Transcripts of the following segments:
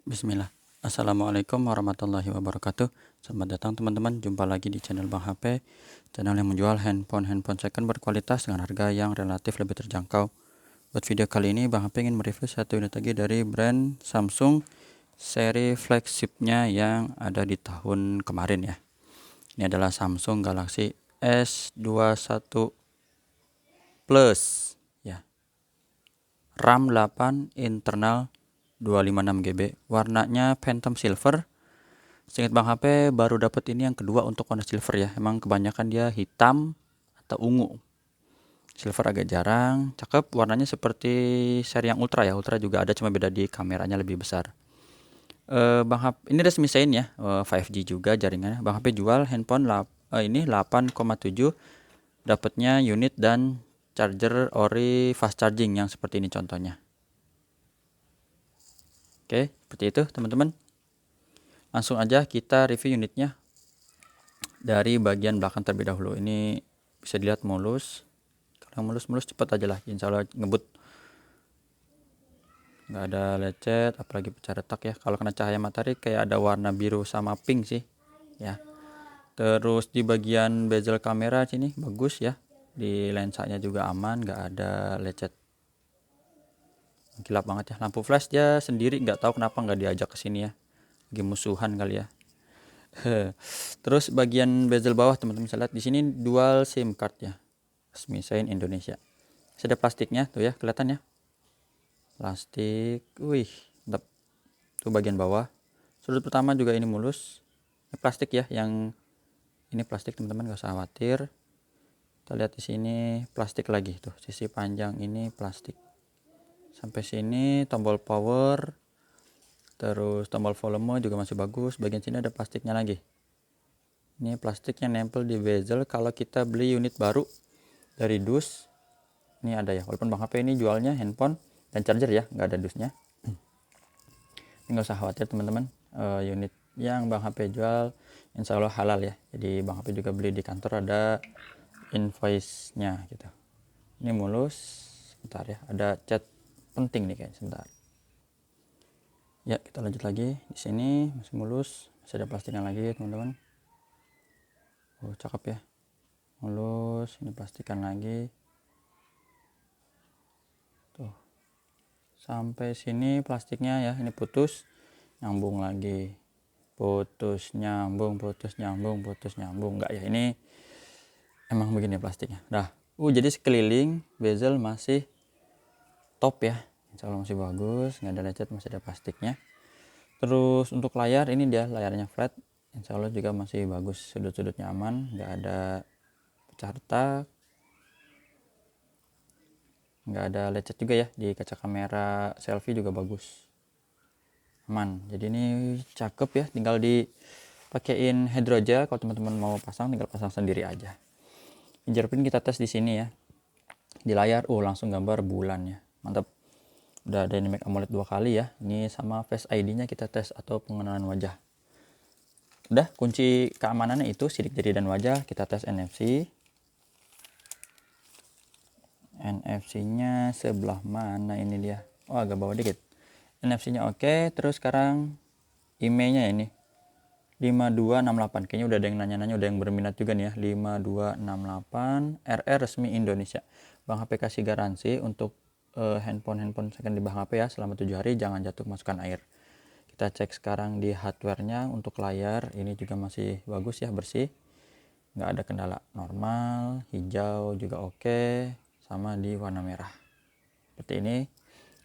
Bismillah. Assalamualaikum warahmatullahi wabarakatuh. Selamat datang teman-teman. Jumpa lagi di channel Bang HP, channel yang menjual handphone second berkualitas dengan harga yang relatif lebih terjangkau. Buat video kali ini Bang HP ingin mereview satu unit lagi dari brand Samsung seri flagshipnya yang ada di tahun kemarin ya. Ini adalah Samsung Galaxy S21 Plus ya. RAM 8, internal 256 GB, warnanya Phantom Silver. Seingat Bang HP baru dapat ini yang kedua untuk warna silver ya. Emang kebanyakan dia hitam atau ungu. Silver agak jarang. Cakep, warnanya seperti seri yang ultra ya. Ultra juga ada, cuma beda di kameranya lebih besar. Bang HP ini resmi sign ya, 5G juga jaringannya. Bang HP jual handphone ini 8,7, dapatnya unit dan charger ori fast charging yang seperti ini contohnya. Oke, seperti itu teman-teman. Langsung aja kita review unitnya dari bagian belakang terlebih dahulu. Ini bisa dilihat mulus. Kalau mulus-mulus cepat aja lah, insya Allah ngebut. Nggak ada lecet, apalagi pecah retak ya. Kalau kena cahaya matahari kayak ada warna biru sama pink sih ya. Terus di bagian bezel kamera sini bagus ya. Di lensanya juga aman, nggak ada lecet. Kilap banget ya. Lampu flash dia sendiri, nggak tahu kenapa nggak diajak ke sini ya. Lagi musuhan kali ya. Terus bagian bezel bawah teman-teman bisa lihat di sini dual SIM card ya. Resmi sign Indonesia. Ada plastiknya tuh ya, kelihatan ya. Plastik. Wih, mantap. Tuh bagian bawah. Sudut pertama juga ini mulus. Ini plastik ya, yang ini plastik teman-teman, gak usah khawatir. Kita lihat di sini plastik lagi tuh, sisi panjang ini plastik. Sampai sini tombol power, terus tombol volume juga masih bagus. Bagian sini ada plastiknya lagi. Ini plastik yang nempel di bezel kalau kita beli unit baru dari dus. Ini ada ya, walaupun Bang HP ini jualnya handphone dan charger ya, nggak ada dusnya. Nggak usah khawatir teman-teman, unit yang Bang HP jual insya Allah halal ya. Jadi Bang HP juga beli di kantor, ada invoice-nya gitu. Ini mulus, sebentar ya, ada cat penting nih kayaknya, sebentar. Ya, kita lanjut lagi. Di sini masih mulus, masih ada plastiknya lagi teman-teman. Oh, cakep ya. Mulus, ini plastikan lagi. Tuh. Sampai sini plastiknya ya, ini putus, nyambung lagi. Putus, nyambung, putus, nyambung, putus, nyambung. Enggak ya, ini emang begini plastiknya. Nah, jadi sekeliling bezel masih top ya. Insya Allah masih bagus, nggak ada lecet, masih ada plastiknya. Terus untuk layar, ini dia layarnya flat. Insya Allah juga masih bagus, sudut-sudutnya aman, nggak ada pecah retak, nggak ada lecet juga ya. Di kaca kamera selfie juga bagus, aman. Jadi ini cakep ya, tinggal dipakein hydrogel. Kalau teman-teman mau pasang, tinggal pasang sendiri aja. Fingerprint kita tes di sini ya, di layar. Langsung gambar bulan ya, mantap. Udah dynamic AMOLED 2 kali ya. Ini sama Face ID-nya kita tes atau pengenalan wajah. Udah, kunci keamanannya itu sidik jari dan wajah. Kita tes NFC. NFC-nya sebelah mana ini dia? Agak bawah dikit. NFC-nya oke. Terus sekarang IMEI-nya ini 5268. Kayaknya udah ada yang nanya-nanya, udah yang berminat juga nih ya. 5268 RR resmi Indonesia. Bang HP kasih garansi untuk handphone second di Bang HP ya, selama 7 hari jangan jatuh masukkan air. Kita cek sekarang di hardware-nya. Untuk layar ini juga masih bagus ya, bersih, nggak ada kendala, normal. Hijau juga oke, sama di warna merah seperti ini.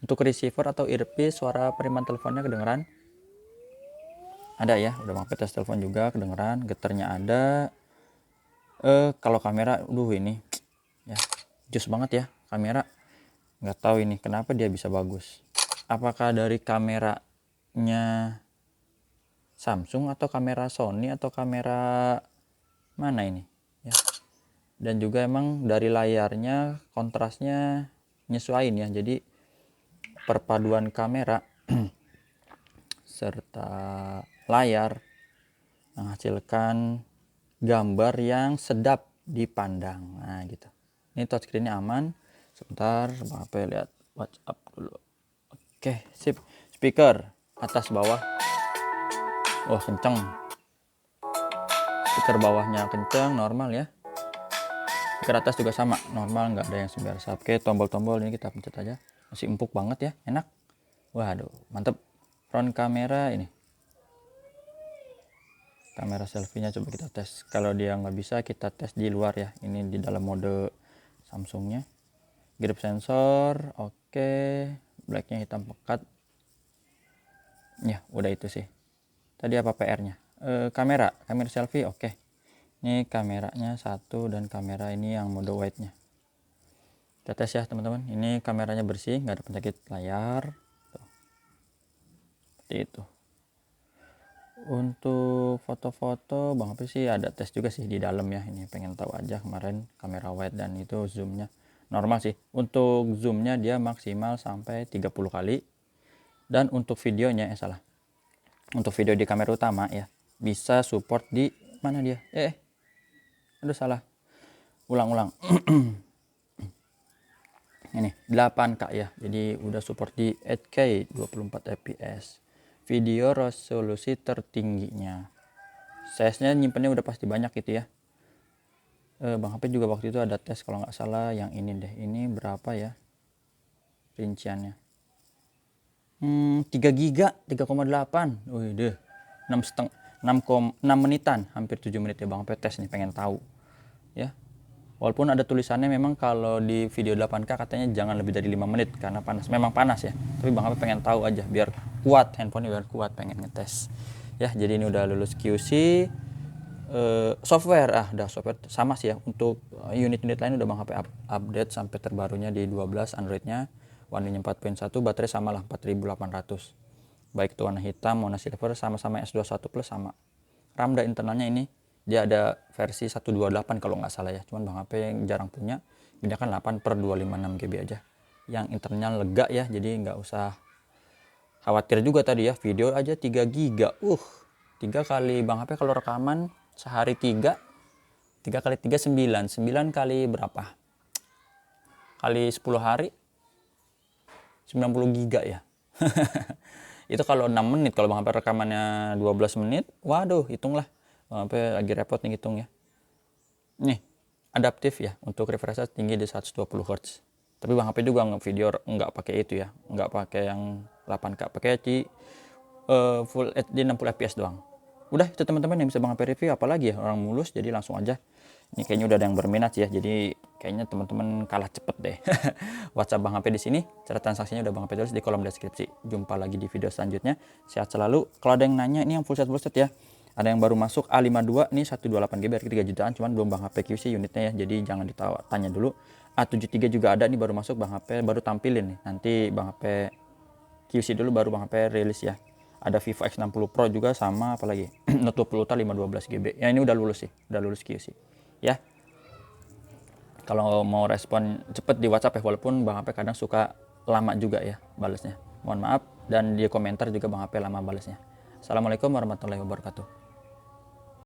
Untuk receiver atau earpiece, suara penerimaan teleponnya kedengeran ada ya, udah Bang HP tes telepon juga kedengeran, getarnya ada. Kalau kamera, ini ya jus banget ya kamera. Nggak tahu ini kenapa dia bisa bagus, apakah dari kameranya Samsung atau kamera Sony atau kamera mana ini ya. Dan juga emang dari layarnya kontrasnya nyesuaiin ya, jadi perpaduan kamera serta layar menghasilkan gambar yang sedap dipandang. Nah gitu. Ini touchscreen-nya aman. Sebentar, Bang HP lihat WhatsApp dulu. Oke, sip. Speaker atas bawah. Wah, kenceng. Speaker bawahnya kenceng, normal ya. Speaker atas juga sama, normal, nggak ada yang biasa. Oke, tombol-tombol ini kita pencet aja. Masih empuk banget ya, enak. Waduh, mantep. Front kamera ini. Kamera selfie-nya coba kita tes. Kalau dia nggak bisa, kita tes di luar ya. Ini di dalam mode Samsungnya. Grip sensor, oke. Blacknya hitam pekat. Ya, udah itu sih. Tadi apa PR-nya? Kamera selfie, oke. Ini kameranya satu dan kamera ini yang mode wide-nya. Kita tes ya teman-teman. Ini kameranya bersih, nggak ada penyakit layar. Tuh. Seperti itu. Untuk foto-foto Bang Hafiz sih ada tes juga sih di dalam ya. Ini pengen tahu aja kemarin kamera wide dan itu zoomnya normal sih. Untuk zoomnya dia maksimal sampai 30 kali. Dan untuk videonya salah. Untuk video di kamera utama ya bisa support di mana dia? Aduh salah. Ulang. Ini 8K ya. Jadi udah support di 8K 24 fps. Video resolusi tertingginya. Size-nya nyimpennya udah pasti banyak gitu ya. Bang HP juga waktu itu ada tes kalau nggak salah yang ini deh. Ini berapa ya rinciannya? 3 giga 3,8. Wih deh. 6 menitan, hampir 7 menit ya Bang HP tes nih, pengen tahu. Ya. Walaupun ada tulisannya memang kalau di video 8K katanya jangan lebih dari 5 menit karena panas. Memang panas ya. Tapi Bang HP pengen tahu aja biar kuat, handphonenya biar kuat, pengen ngetes. Ya, jadi ini udah lulus QC. Software udah software sama sih ya. Untuk unit-unit lain udah Bang HP update sampai terbarunya di 12 Androidnya. One UI 4.1, baterai sama lah 4800. Baik itu warna hitam, warna silver, sama-sama S21 Plus sama. RAM dan internalnya ini dia ada versi 128 kalau nggak salah ya. Cuman Bang HP yang jarang punya. Ini kan 8/256 GB aja. Yang internal lega ya, jadi nggak usah khawatir juga tadi ya. Video aja 3 GB. 3 kali Bang HP kalau rekaman sehari 3 kali 3 9 kali berapa? Kali 10 hari 90 GB ya. Itu kalau 6 menit, kalau Bang HP rekamannya 12 menit, waduh, hitunglah. Bang HP lagi repot nih hitung ya. Nih, adaptif ya, untuk refresh rate tinggi di 120 Hz. Tapi Bang HP juga nge-video nggak pakai itu ya, nggak pakai yang 8K, pakai di Full HD 60 fps doang. Udah itu teman-teman yang bisa Bang HP review, apalagi ya, orang mulus, jadi langsung aja. Ini kayaknya udah ada yang berminat ya, jadi kayaknya teman-teman kalah cepet deh. WhatsApp Bang HP di sini, cara transaksinya udah Bang HP tulis di kolom deskripsi. Jumpa lagi di video selanjutnya. Sehat selalu. Kalau ada yang nanya, ini yang full set ya. Ada yang baru masuk A52, ini 128 GB harga 3 jutaan, cuman belum Bang HP QC unitnya ya, jadi jangan tanya dulu. A73 juga ada, nih baru masuk Bang HP, baru tampilin nih. Nanti Bang HP QC dulu baru Bang HP rilis ya. Ada Vivo X60 Pro juga sama, apalagi Note 20 Ultra 512 GB. Ya ini udah lulus sih, udah lulus QC. Ya. Kalau mau respon cepet di WhatsApp ya, walaupun Bang HP kadang suka lama juga ya balasnya. Mohon maaf, dan di komentar juga Bang HP lama balasnya. Assalamualaikum warahmatullahi wabarakatuh.